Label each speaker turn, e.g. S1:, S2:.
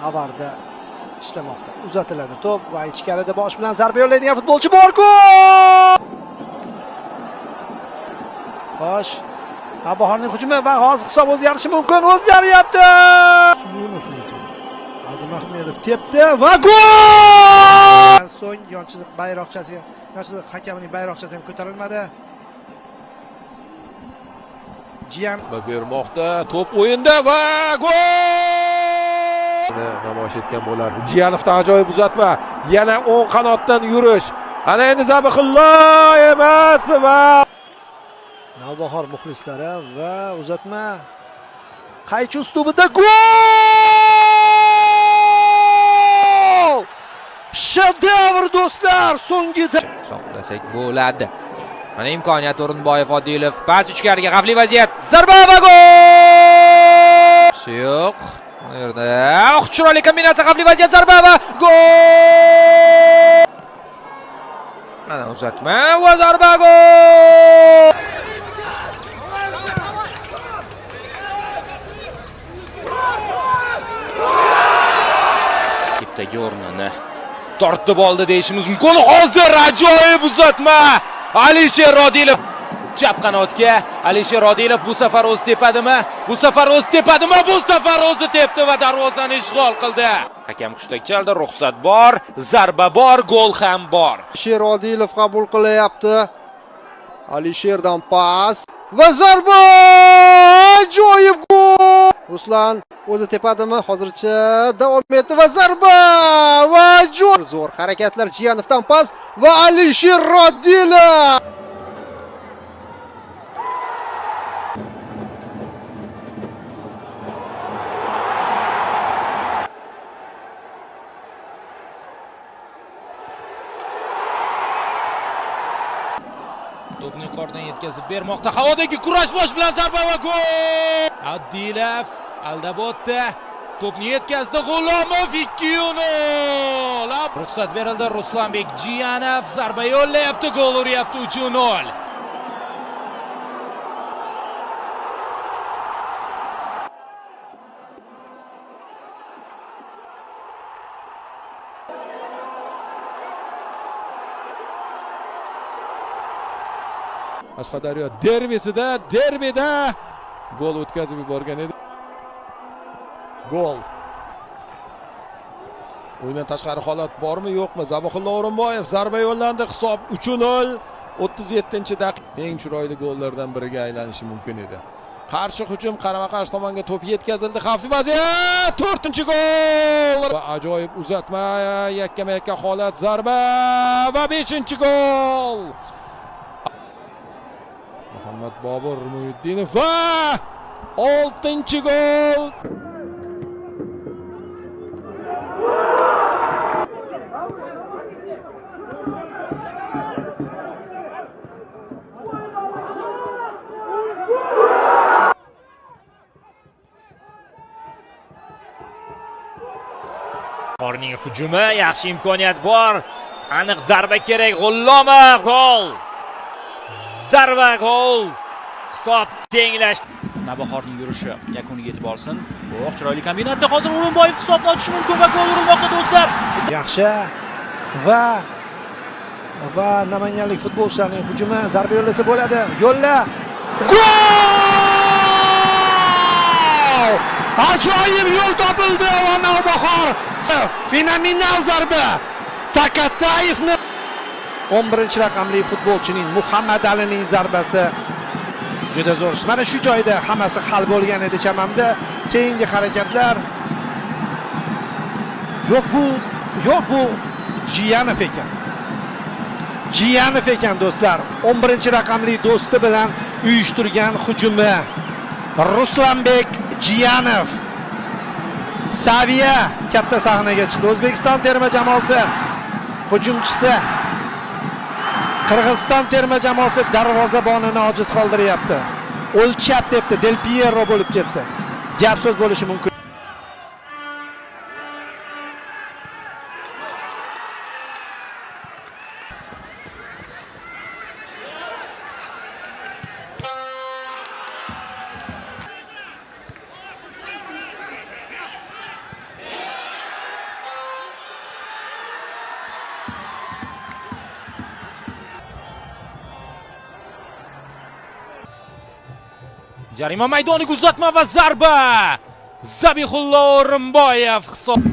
S1: Avarda ishlamoqda. Uzatiladi to'p va ichkarida bosh bilan zarba yo'llaydigan futbolchi bor. Gol! Xo'sh, Navbahorning hujumi va hozir hisob o'zgarishi mumkin. O'zgaryapti. Azim Ahmedov tepdi va gol! So'ng yon chiziq bayroqchasiga, yon chiziq hakamining bayroqchasi ham ko'tarilmadi. Jiyan
S2: bermoqda, to'p o'yinda va gol! Namoyish etgan bo'lardi. Jiyanovdan ajoyib uzatma. Yana o'ng qanotdan yurish. Ana endi Zabihulloh emas va
S1: Navbahor muxlislari va uzatma. Qaychi ustubida gol! Shedevr do'stlar, so'ngida
S3: hisoblasak bo'ladi. Mana imkoniyat O'rinboyev Odilov, pas ichkariga xavfli vaziyat. Zarba va gol! Yo'q. Bu yerda chiroyli kombinatsiya, xavfli vaziyat, zarba va gol! Mana uzatma va zarba gol! Tipdagi o'rnini tortib oldi deyishimiz mumkin. Hozir ajoyib uzatma. Alisher Rodilov chap qanotga. Alisher Rodilov bu safar o'zi tepadimi? Bu safar o'zi tepadimi? Bu safar o'zi tepdi va darvozani ishg'ol qildi. Hakam hushtak chaldi, ruxsat bor, zarba bor, gol ham bor.
S4: Alisher Rodilov qabul qilyapti. Alisherdan pas va zarba! Ajoyib gol! Ruslan o'zi tepadimi? Hozircha davom etdi va zarba! Va zo'r harakatlar, Jiyanovdan pas va Alisher Rodilov!
S3: To'pni yuqoridan yetkazib bermoqda. Havodagi kurash bosh bilan zarba va gol! Odilov aldab o'tdi. To'pni yetkazdi G'ulomov 2-0. Ruxsat berildi. Ruslanbek Jiyanov zarba yo'llayapti, gol uryapti 3-0.
S2: Qashqadaryo derbida gol o'tkazib yuborgan edi. Gol. O'yindan tashqari holat bormi, yo'qmi? Zabihulloh O'rinboyev zarba yo'llandi. Hisob 3-0. 37-daqiqa. Eng chiroyli gollardan biriga aylanishi mumkin edi. Qarshi hujum, qarama-qarshi tomonga to'p yetkazildi. Xavfli vaziyat, 4-gol. Va ajoyib uzatma, yakkama-yakka holat, zarba va 5-gol. Muhammad Bobur Muhiddinov va 6-gol.
S5: Qorning hujumi, yaxshi imkoniyat bor. Aniq zarba kerak. G'ullomov gol. Zarba gol. Hisob tenglashdi. Navbahorning yurishi yakuniga yetib olsin. Yo'q, chiroyli kombinatsiya. Hozir O'rinboyev hisobni ochishi mumkin va gol urilmoqda do'stlar.
S1: yaxshi va namanganlik futbolchilarning hujumi, zarba yo'llasa bo'ladi. Yo'lla. Gol! Ajoyib yo'l topildi va Navbahor fenomenal zarba. Takatayevni 11-raqamli futbolchining Muhammad Alining zarbasi juda zo'r. Mana shu joyda hammasi hal bo'lgan edi chamamda. Keyingi harakatlar yo'q bu Jiyanov ekan. Jiyanov ekan do'stlar. 11-raqamli do'sti bilan uyushtirgan hujumi. Ruslanbek Jiyanov saviya katta sahnaga chiqdi. O'zbekiston terma jamoasi hujumchisi Qirg'iziston terma jamoasi darvozabonini ojiz qoldiryapti. O'lchab tepdi, Del Piero bo'lib ketdi. Gap so'z bo'lishi mumkin.
S3: Jarima maydoniga uzatma va zarba. Zabihullo O'rinboyev hisob